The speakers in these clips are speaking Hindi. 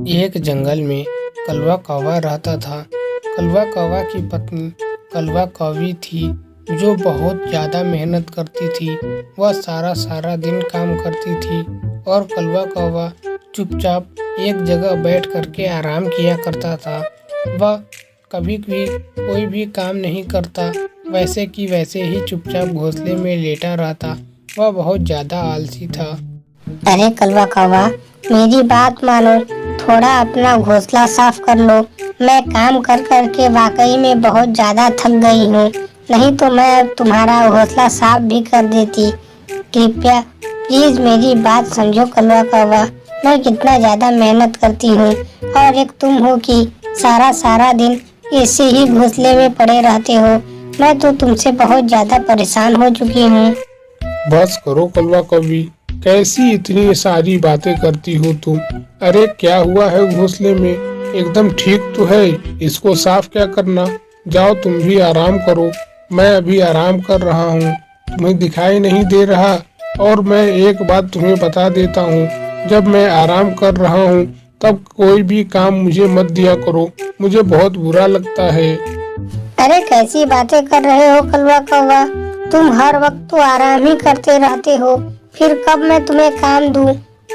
एक जंगल में कलवा कौवा रहता था। कलवा कौवा की पत्नी कलवा कौवी थी, जो बहुत ज़्यादा मेहनत करती थी। वह सारा दिन काम करती थी और कलवा कौवा चुपचाप एक जगह बैठ करके आराम किया करता था। वह कभी भी कोई भी काम नहीं करता, वैसे कि वैसे ही चुपचाप घोंसले में लेटा रहता। वह बहुत ज़्यादा आलसी था। अरे कलवा कौवा, मेरी बात मानो, थोड़ा अपना घोंसला साफ कर लो। मैं काम कर कर के वाकई में बहुत ज़्यादा थक गई हूँ, नहीं तो मैं अब तुम्हारा घोंसला साफ भी कर देती। कृपया प्लीज़ मेरी बात समझो कलवा कौवा, मैं कितना ज़्यादा मेहनत करती हूँ और एक तुम हो कि सारा दिन ऐसे ही घोंसले में पड़े रहते हो। मैं तो तुमसे बहुत ज़्यादा परेशान हो चुकी हूँ। बस करो कलवा कौवी, कैसी इतनी सारी बातें करती हो तुम। अरे क्या हुआ है घोंसले में? एकदम ठीक तो है, इसको साफ क्या करना। जाओ तुम भी आराम करो, मैं अभी आराम कर रहा हूँ, तुम्हें दिखाई नहीं दे रहा। और मैं एक बात तुम्हें बता देता हूँ, जब मैं आराम कर रहा हूँ तब कोई भी काम मुझे मत दिया करो, मुझे बहुत बुरा लगता है। अरे कैसी बातें कर रहे हो कलवा कौवा, तुम हर वक्त तो आराम ही करते रहते हो, फिर कब मैं तुम्हें काम दूं?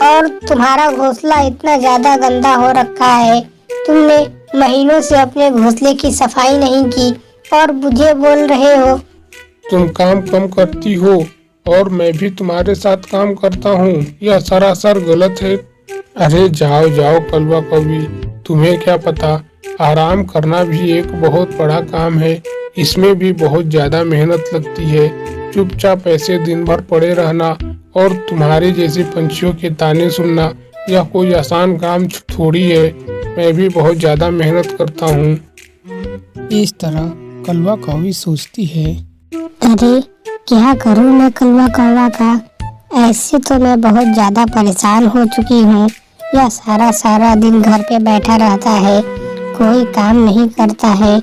और तुम्हारा घोंसला इतना ज्यादा गंदा हो रखा है, तुमने महीनों से अपने घोंसले की सफाई नहीं की और मुझे बोल रहे हो। तुम काम कम करती हो और मैं भी तुम्हारे साथ काम करता हूँ, यह सरासर गलत है। अरे जाओ जाओ कलवा कौवी, तुम्हें क्या पता, आराम करना भी एक बहुत बड़ा काम है, इसमें भी बहुत ज्यादा मेहनत लगती है। चुपचाप ऐसे दिन भर पड़े रहना और तुम्हारे जैसे पंछियों के ताने सुनना, यह कोई आसान काम थोड़ी है। मैं भी बहुत ज्यादा मेहनत करता हूँ। इस तरह कलवा कौवी सोचती है। अरे क्या करूं मैं कलवा कौवा का, ऐसे तो मैं बहुत ज्यादा परेशान हो चुकी हूँ। यह सारा दिन घर पे बैठा रहता है, कोई काम नहीं करता है,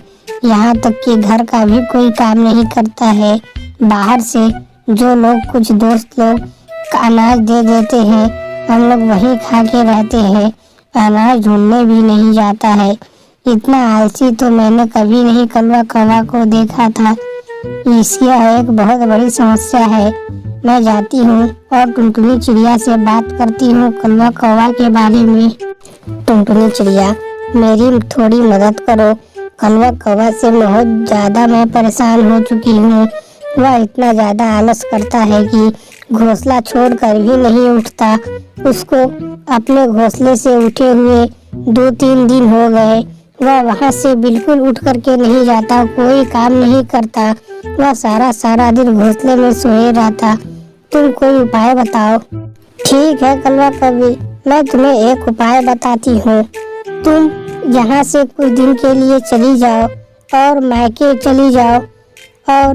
यहाँ तक कि घर का भी कोई काम नहीं करता है। बाहर से जो लोग, कुछ दोस्त लोग अनाज दे देते हैं, हम लोग वही खा के रहते हैं, अनाज ढूंढने भी नहीं जाता है। इतना आलसी तो मैंने कभी नहीं कलवा कौवा को देखा था। इसकी एक बहुत बड़ी समस्या है। मैं जाती हूँ और टुनटुनी चिड़िया से बात करती हूँ कलवा कौवा के बारे में। टुनटुनी चिड़िया, मेरी थोड़ी मदद करो, कलवा कौवा से बहुत ज़्यादा मैं परेशान हो चुकी हूँ। वह इतना ज़्यादा आलस करता है कि घोंसला छोड़कर भी नहीं उठता। उसको अपने घोंसले से उठे हुए 2-3 दिन हो गए, वह वहाँ से बिल्कुल उठ करके नहीं जाता, कोई काम नहीं करता। वह सारा दिन घोंसले में सोए रहता। तुम कोई उपाय बताओ। ठीक है कलवा कौवी, मैं तुम्हें एक उपाय बताती हूँ। तुम यहाँ से कुछ दिन के लिए चली जाओ और मायके चली जाओ और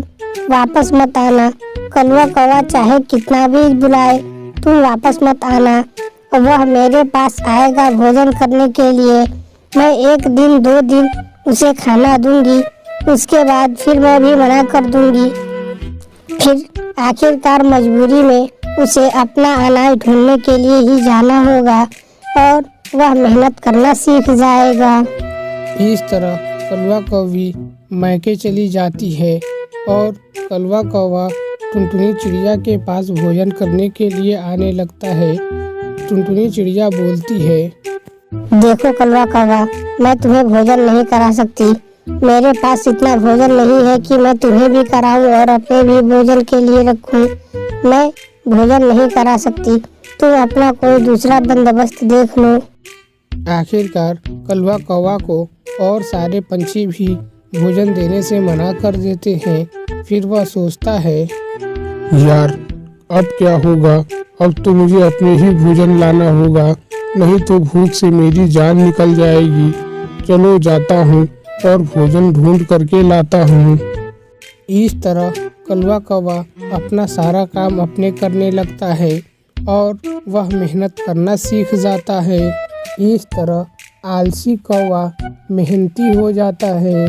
वापस मत आना। कलवा कौवा चाहे कितना भी बुलाए, तुम वापस मत आना। वह मेरे पास आएगा भोजन करने के लिए, मैं 1-2 दिन उसे खाना दूंगी, उसके बाद फिर मैं भी मना कर दूंगी। फिर आखिरकार मजबूरी में उसे अपना अनाज ढूंढने के लिए ही जाना होगा और वह मेहनत करना सीख जाएगा। इस तरह कलवा कौवी मायके चली जाती है और कलवा कौवा टुनटुनी चिड़िया के पास भोजन करने के लिए आने लगता है। टुनटुनी चिड़िया बोलती है, देखो कलवा कौवा, मैं तुम्हें भोजन नहीं करा सकती। मेरे पास इतना भोजन नहीं है कि मैं तुम्हें भी कराऊं और अपने भी भोजन के लिए रखूं। मैं भोजन नहीं करा सकती, तुम अपना कोई दूसरा बंदोबस्त देख लो। आखिरकार कलवा कौवा को और सारे पंछी भी भोजन देने से मना कर देते हैं। फिर वह सोचता है, यार अब क्या होगा, अब तो मुझे अपने ही भोजन लाना होगा, नहीं तो भूख से मेरी जान निकल जाएगी। चलो जाता हूँ और भोजन ढूंढ करके लाता हूँ। इस तरह कलवा कौवा अपना सारा काम अपने करने लगता है और वह मेहनत करना सीख जाता है। इस तरह आलसी कौवा मेहनती हो जाता है।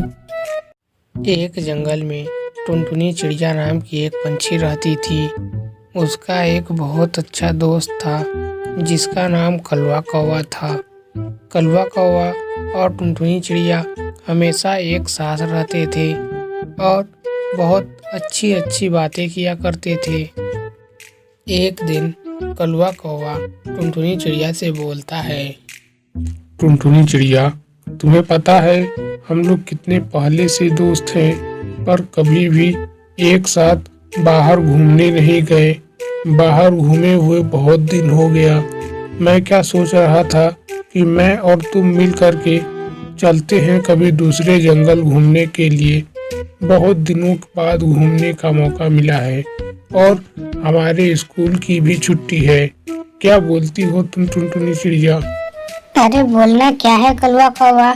एक जंगल में टुनटुनी चिड़िया नाम की एक पंछी रहती थी। उसका एक बहुत अच्छा दोस्त था जिसका नाम कलवा कौवा था। कलवा कौवा और टुनटुनी चिड़िया हमेशा एक साथ रहते थे और बहुत अच्छी अच्छी बातें किया करते थे। एक दिन कलवा कौवा टुनटुनी चिड़िया से बोलता है। टुनटुनी चिड़िया, तुम्हें पता है हम लोग कितने पहले से दोस्त हैं, पर कभी भी एक साथ बाहर घूमने नहीं गए। बाहर घूमे हुए बहुत दिन हो गया। मैं क्या सोच रहा था कि मैं और तुम मिल करके चलते हैं कभी दूसरे जंगल घूमने के लिए। बहुत दिनों के बाद घूमने का मौका मिला है और हमारे स्कूल की भी छुट्टी है। क्या बोलती हो तुम टुनटुनी चिड़िया? अरे बोलना क्या है कलवा कौवा,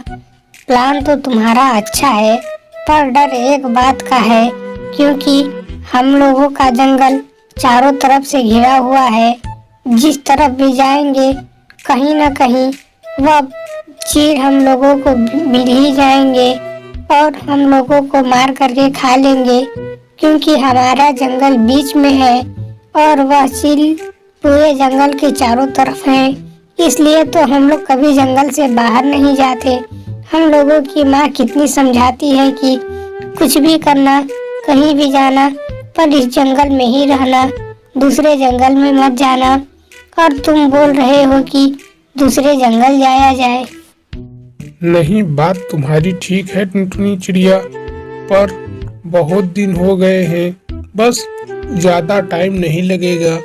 प्लान तो तुम्हारा अच्छा है, पर डर एक बात का है, क्योंकि हम लोगों का जंगल चारों तरफ से घिरा हुआ है। जिस तरफ भी जाएंगे कहीं न कहीं वह चीड़ हम लोगों को मिल ही जाएंगे और हम लोगों को मार करके खा लेंगे, क्योंकि हमारा जंगल बीच में है और वह चील पूरे जंगल के चारों तरफ है। इसलिए तो हम लोग कभी जंगल से बाहर नहीं जाते। हम लोगों की माँ कितनी समझाती है कि कुछ भी करना, कहीं भी जाना, पर इस जंगल में ही रहना, दूसरे जंगल में मत जाना। और तुम बोल रहे हो कि दूसरे जंगल जाया जाए। नहीं, बात तुम्हारी ठीक है टुनटुनी चिड़िया, पर बहुत दिन हो गए हैं। बस ज्यादा टाइम नहीं लगेगा,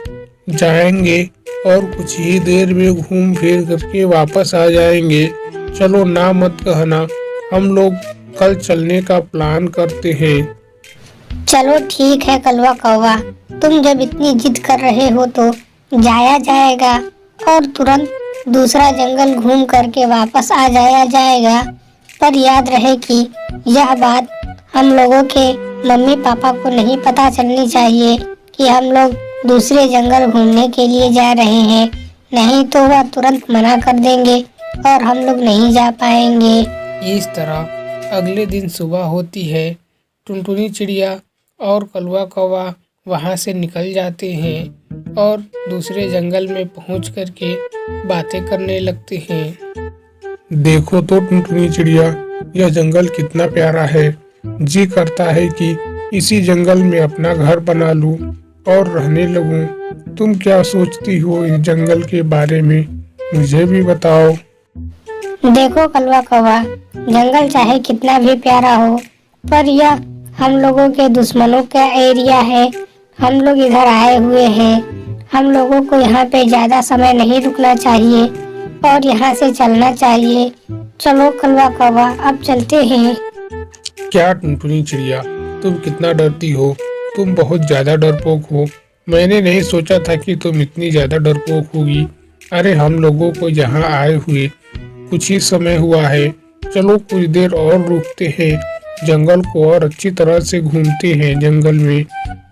जाएंगे और कुछ ही देर में घूम फिर करके वापस आ जाएंगे। चलो ना मत कहना, हम लोग कल चलने का प्लान करते हैं। चलो ठीक है कलवा कौवा, तुम जब इतनी जिद कर रहे हो तो जाया जाएगा और तुरंत दूसरा जंगल घूम करके वापस आ जाया जाएगा। पर याद रहे कि यह बात हम लोगों के मम्मी पापा को नहीं पता चलनी चाहिए कि हम लोग दूसरे जंगल घूमने के लिए जा रहे हैं, नहीं तो वह तुरंत मना कर देंगे और हम लोग नहीं जा पाएंगे। इस तरह अगले दिन सुबह होती है। टुनटुनी चिड़िया और कलवा कौवा वहाँ से निकल जाते हैं और दूसरे जंगल में पहुँच करके बातें करने लगते हैं। देखो तो टुनटुनी चिड़िया, यह जंगल कितना प्यारा है। जी करता है कि इसी जंगल में अपना घर बना लूं और रहने लगूं। तुम क्या सोचती हो इस जंगल के बारे में? मुझे भी बताओ। देखो कलवा कौवा, जंगल चाहे कितना भी प्यारा हो, पर यह हम लोगों के दुश्मनों का एरिया है। हम लोग इधर आए हुए हैं, हम लोगों को यहाँ पे ज्यादा समय नहीं रुकना चाहिए और यहाँ से चलना चाहिए। चलो कलवा कौवा, अब चलते हैं। क्या टुनटुनी चिड़िया, तुम कितना डरती हो? तुम बहुत ज्यादा डरपोक हो। मैंने नहीं सोचा था कि तुम इतनी ज्यादा डरपोक होगी। अरे हम लोगों को यहाँ आए हुए कुछ ही समय हुआ है। चलो कुछ देर और रुकते हैं, जंगल को और अच्छी तरह से घूमते हैं जंगल में।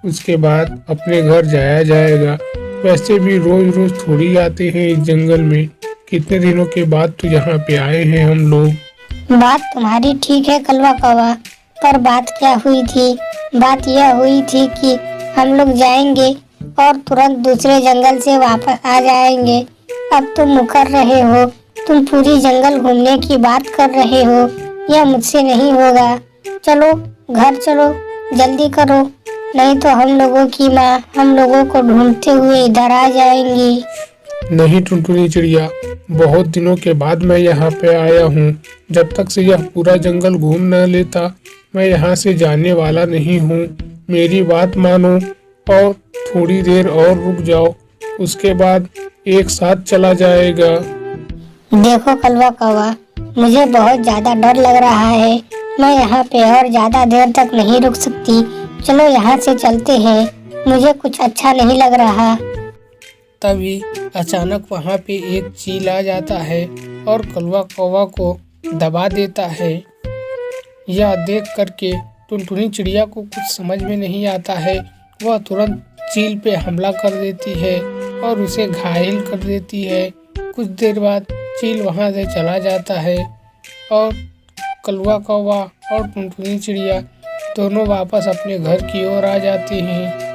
उसके बाद अपने घर जाया जाएगा। वैसे भी रोज रोज थोड़ी आते हैं इस जंगल में। कितने दिनों के बाद तो यहाँ पे आए हैं हम लोग। बात तुम्हारी ठीक है कलवा कौवा, पर बात क्या हुई थी? बात यह हुई थी कि हम लोग जाएंगे और तुरंत दूसरे जंगल से वापस आ जाएंगे। अब तुम मुकर रहे हो, तुम पूरी जंगल घूमने की बात कर रहे हो, यह मुझसे नहीं होगा। चलो घर चलो, जल्दी करो, नहीं तो हम लोगों की माँ हम लोगों को ढूंढते हुए इधर आ जाएंगी। नहीं टुनटुनी चिड़िया, बहुत दिनों के बाद मैं यहाँ पे आया हूँ। जब तक से यह पूरा जंगल घूम न लेता, मैं यहाँ से जाने वाला नहीं हूँ। मेरी बात मानो और थोड़ी देर और रुक जाओ, उसके बाद एक साथ चला जाएगा। देखो कलवा कौवा, मुझे बहुत ज्यादा डर लग रहा है। मैं यहाँ पे और ज्यादा देर तक नहीं रुक सकती। चलो यहाँ से चलते हैं, मुझे कुछ अच्छा नहीं लग रहा। तभी अचानक वहाँ पे एक चील आ जाता है और कलवा कौवा को दबा देता है। यह देख करके टुनटुनी चिड़िया को कुछ समझ में नहीं आता है। वह तुरंत चील पे हमला कर देती है और उसे घायल कर देती है। कुछ देर बाद चील वहाँ से चला जाता है और कलवा कौवा और टुनटुनी चिड़िया दोनों वापस अपने घर की ओर आ जाते हैं।